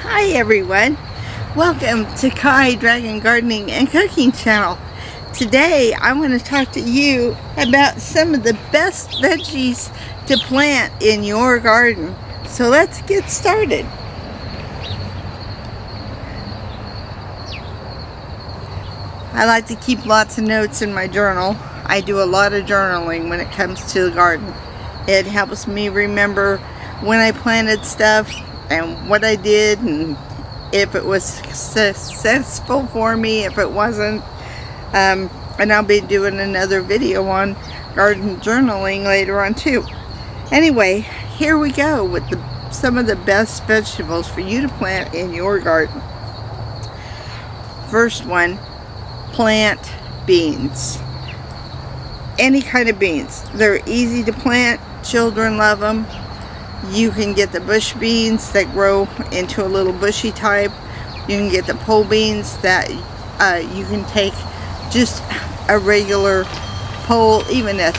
Hi everyone, welcome to Kai Dragon Gardening and Cooking Channel. Today I want to talk to you about some of the best veggies to plant in your garden. So let's get started. I like to keep lots of notes in my journal. I do a lot of journaling when it comes to the garden. It helps me remember when I planted stuff and what I did, and if it was successful for me, if it wasn't. And I'll be doing another video on garden journaling later on too. Anyway, here we go with some of the best vegetables for you to plant in your garden. First one, plant beans. Any kind of beans. They're easy to plant. Children love them. You can get the bush beans that grow into a little bushy type. You can get the pole beans that you can take just a regular pole, even a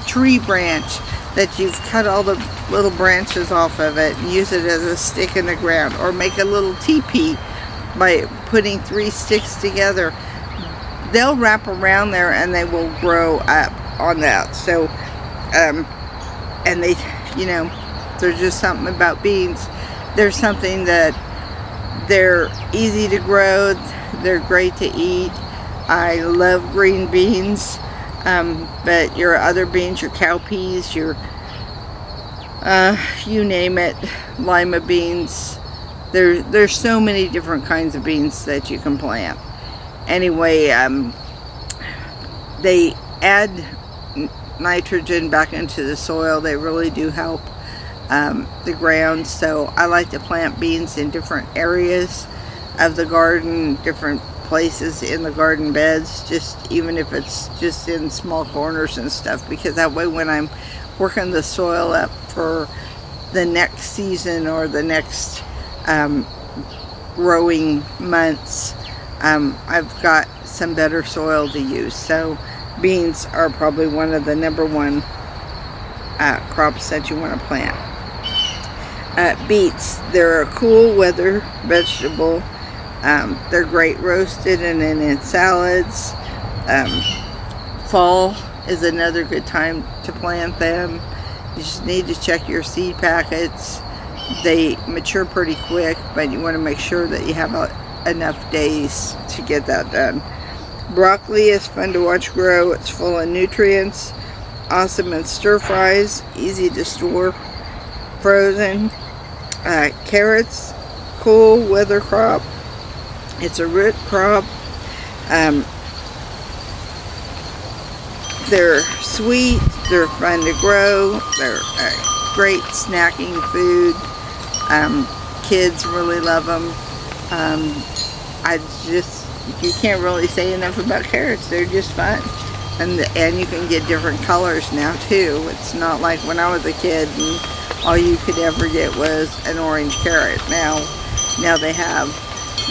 tree branch that you've cut all the little branches off of it and use it as a stick in the ground, or make a little teepee by putting 3 sticks together. They'll wrap around there and they will grow up on that. So and they, you know, there's just something about beans. There's something that they're easy to grow, they're great to eat. I love green beans, but your other beans, your cowpeas, your you name it, lima beans, there's so many different kinds of beans that you can plant. Anyway, they add nitrogen back into the soil. They really do help the ground. So I like to plant beans in different areas of the garden, different places in the garden beds, just even if it's just in small corners and stuff, because that way when I'm working the soil up for the next season or the next growing months, I've got some better soil to use. So beans are probably one of the #1 crops that you want to plant. Beets, they're a cool weather vegetable. They're great roasted and in salads. Fall is another good time to plant them. You just need to check your seed packets. They mature pretty quick, but you want to make sure that you have enough days to get that done. Broccoli is fun to watch grow. It's full of nutrients. Awesome in stir fries. Easy to store frozen. Carrots, cool weather crop. It's a root crop. They're sweet. They're fun to grow. They're great snacking food. Kids really love them. You can't really say enough about carrots. They're just fun. And you can get different colors now too. It's not like when I was a kid and all you could ever get was an orange carrot. Now they have,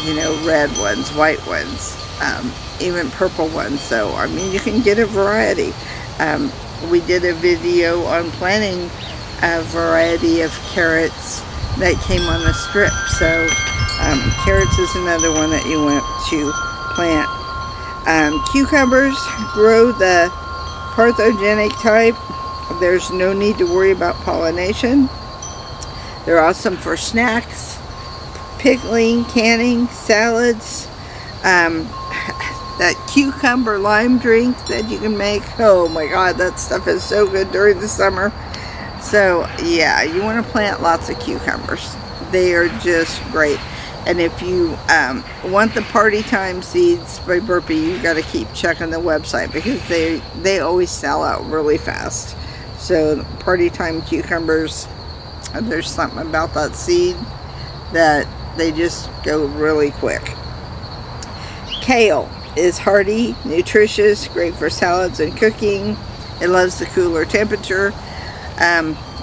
you know, red ones, white ones, even purple ones. So I mean, you can get a variety. We did a video on planting a variety of carrots that came on a strip. So carrots is another one that you want to plant. Cucumbers grow the parthogenic type. There's no need to worry about pollination. They're awesome for snacks, pickling, canning, salads. That cucumber lime drink that you can make, oh my god, that stuff is so good during the summer. So yeah, you want to plant lots of cucumbers. They are just great. And if you want the Party Time seeds by Burpee, you got to keep checking the website, because they always sell out really fast. So Party Time cucumbers, there's something about that seed that they just go really quick. Kale is hearty, nutritious, great for salads and cooking. It loves the cooler temperature.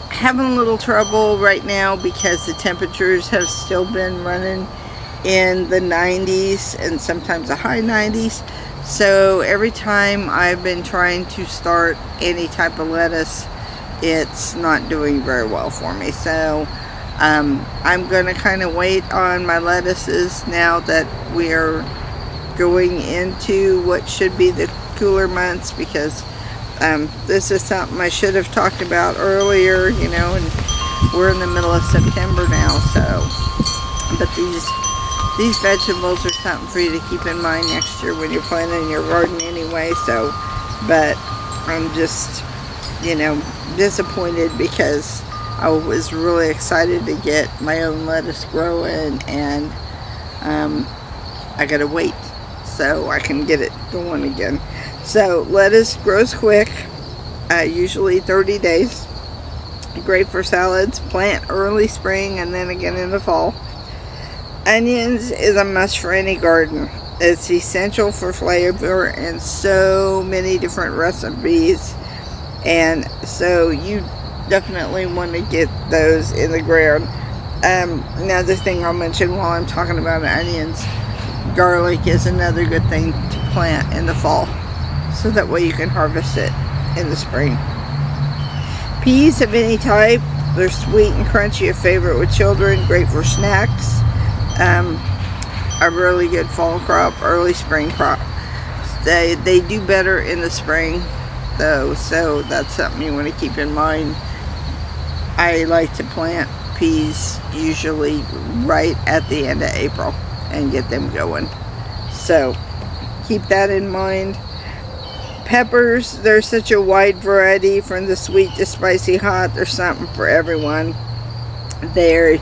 Having a little trouble right now because the temperatures have still been running in the 90s and sometimes the high 90s. So every time I've been trying to start any type of lettuce, it's not doing very well for me. So I'm going to kind of wait on my lettuces now that we are going into what should be the cooler months, because this is something I should have talked about earlier, you know, and we're in the middle of September now, so, but these vegetables are something for you to keep in mind next year when you're planting your garden anyway, so, but I'm just, you know, disappointed because I was really excited to get my own lettuce growing, and I gotta wait so I can get it going again. So lettuce grows quick, usually 30 days. Great for salads. Plant early spring and then again in the fall. Onions is a must for any garden. It's essential for flavor and so many different recipes, and so you definitely want to get those in the ground. Another thing I'll mention while I'm talking about onions, garlic is another good thing to plant in the fall, so that way you can harvest it in the spring. Peas of any type, they're sweet and crunchy, a favorite with children, great for snacks. A really good fall crop, early spring crop. They do better in the spring though, so that's something you want to keep in mind. I like to plant peas usually right at the end of April and get them going, so keep that in mind. Peppers, there's such a wide variety from the sweet to spicy hot. There's something for everyone. They're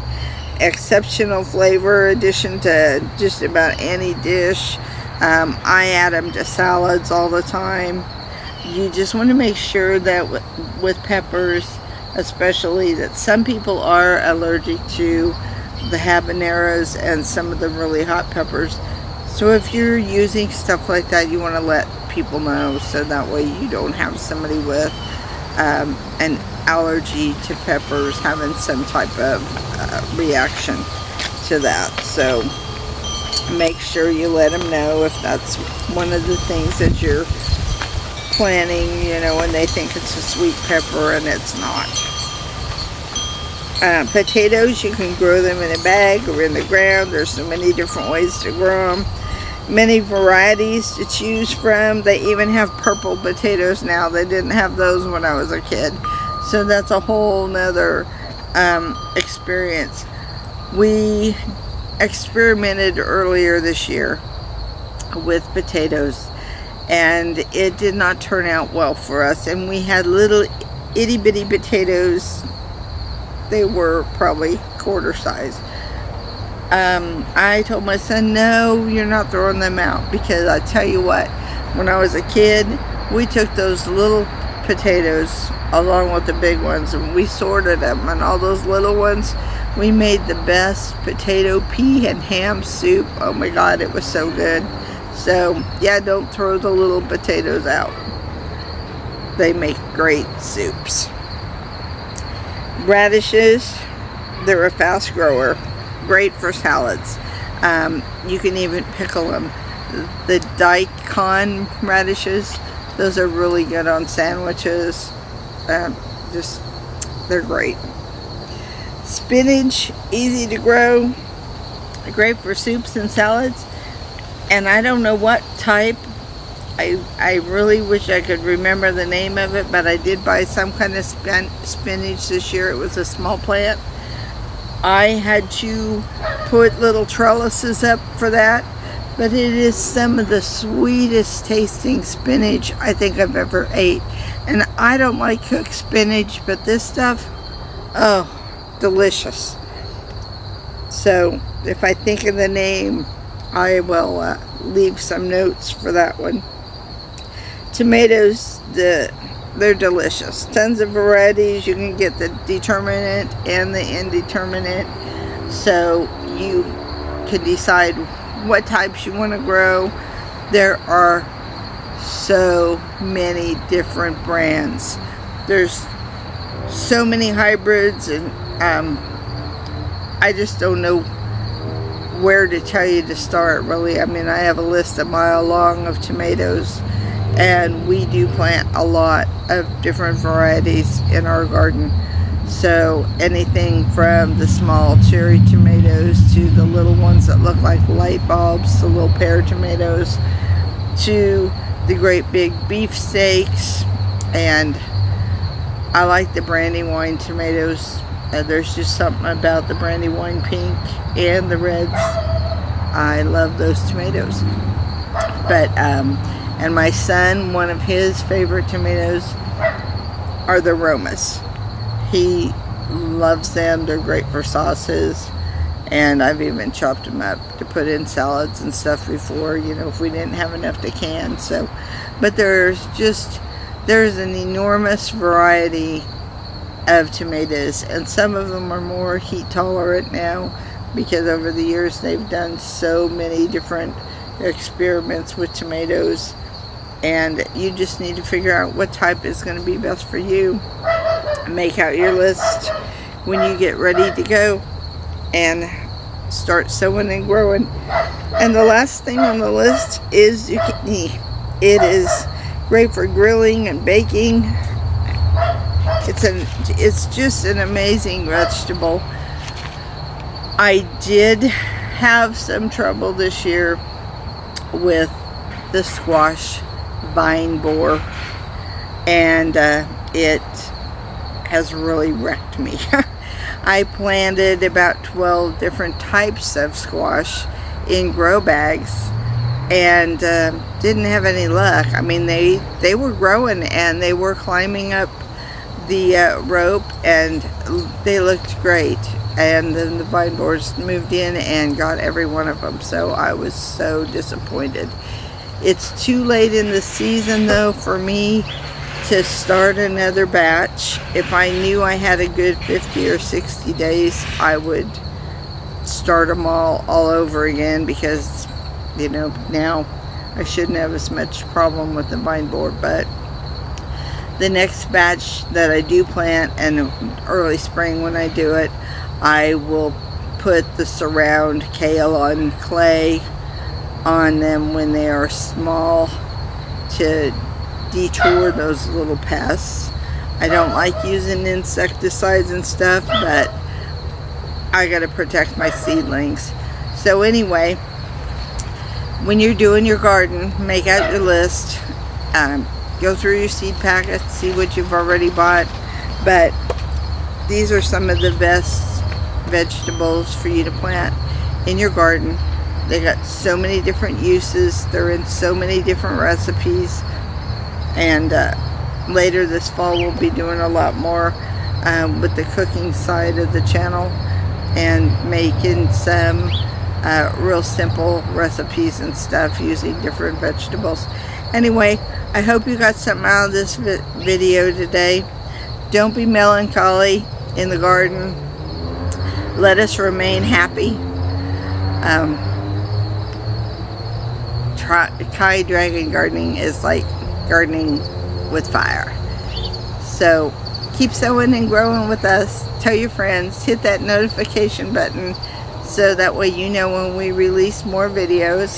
exceptional flavor addition to just about any dish. I add them to salads all the time. You just want to make sure that with peppers especially, that some people are allergic to the habaneros and some of the really hot peppers. So if you're using stuff like that, you want to let people know, so that way you don't have somebody with an allergy to peppers having some type of reaction to that. So make sure you let them know if that's one of the things that you're planting, you know, and they think it's a sweet pepper and it's not. Potatoes, you can grow them in a bag or in the ground. There's so many different ways to grow them. Many varieties to choose from. They even have purple potatoes now. They didn't have those when I was a kid. So that's a whole nother experience. We experimented earlier this year with potatoes, and it did not turn out well for us. And we had little itty bitty potatoes. They were probably quarter size. I told my son, no, you're not throwing them out, because I tell you what, when I was a kid, we took those little potatoes along with the big ones and we sorted them, and all those little ones, we made the best potato, pea, and ham soup. Oh my God, it was so good. So yeah, don't throw the little potatoes out. They make great soups. Radishes, they're a fast grower. Great for salads. You can even pickle them. The daikon radishes, those are really good on sandwiches. They're great. Spinach, easy to grow, great for soups and salads. And I don't know what type. I really wish I could remember the name of it, but I did buy some kind of spinach this year. It was a small plant. I had to put little trellises up for that, but it is some of the sweetest tasting spinach I think I've ever ate. And I don't like cooked spinach, but this stuff, oh, delicious. So if I think of the name, I will leave some notes for that one. Tomatoes, they're delicious. Tons of varieties. You can get the determinate and the indeterminate, so you can decide what types you want to grow. There are so many different brands. There's so many hybrids, and I just don't know where to tell you to start, really. I mean, I have a list a mile long of tomatoes, and we do plant a lot of different varieties in our garden. So anything from the small cherry tomatoes to the little ones that look like light bulbs, the little pear tomatoes, to the great big beefsteaks. And I like the Brandywine tomatoes. There's just something about the Brandywine pink and the reds. I love those tomatoes. But and my son, one of his favorite tomatoes are the Romas. He loves them. They're great for sauces, and I've even chopped them up to put in salads and stuff before, you know, if we didn't have enough to can. So, but there's an enormous variety of tomatoes, and some of them are more heat tolerant now because over the years they've done so many different experiments with tomatoes, and you just need to figure out what type is going to be best for you. Make out your list when you get ready to go and start sowing and growing. And the last thing on the list is zucchini. It is great for grilling and baking. It's just an amazing vegetable. I did have some trouble this year with the squash vine borer, and it has really wrecked me. I planted about 12 different types of squash in grow bags and didn't have any luck. I mean, they were growing and they were climbing up the rope and they looked great, and then the vine borers moved in and got every one of them, so I was so disappointed. It's too late in the season though for me to start another batch. If I knew I had a good 50 or 60 days, I would start them all over again, because, you know, now I shouldn't have as much problem with the vine borer. But the next batch that I do plant, and early spring when I do it, I will put the surround kale on clay on them when they are small to detour those little pests. I don't like using insecticides and stuff, but I gotta protect my seedlings. So anyway, when you're doing your garden, make out your list, go through your seed packets, see what you've already bought. But these are some of the best vegetables for you to plant in your garden. They got so many different uses. They're in so many different recipes. And later this fall we'll be doing a lot more with the cooking side of the channel and making some real simple recipes and stuff using different vegetables. Anyway, I hope you got something out of this video today. Don't be melancholy in the garden. Let us remain happy. Kai Dragon gardening is like gardening with fire. So keep sowing and growing with us. Tell your friends, hit that notification button so that way you know when we release more videos.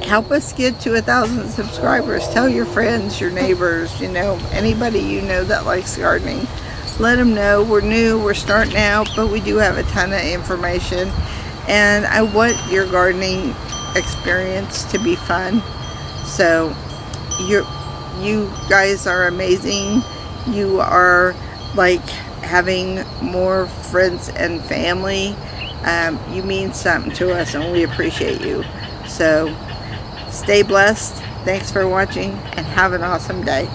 Help us get to 1,000 subscribers. Tell your friends, your neighbors, you know, anybody you know that likes gardening. Let them know we're new, we're starting out, but we do have a ton of information, and I want your gardening experience to be fun. So you guys are amazing. You are like having more friends and family. You mean something to us and we appreciate you. So stay blessed. Thanks for watching and have an awesome day.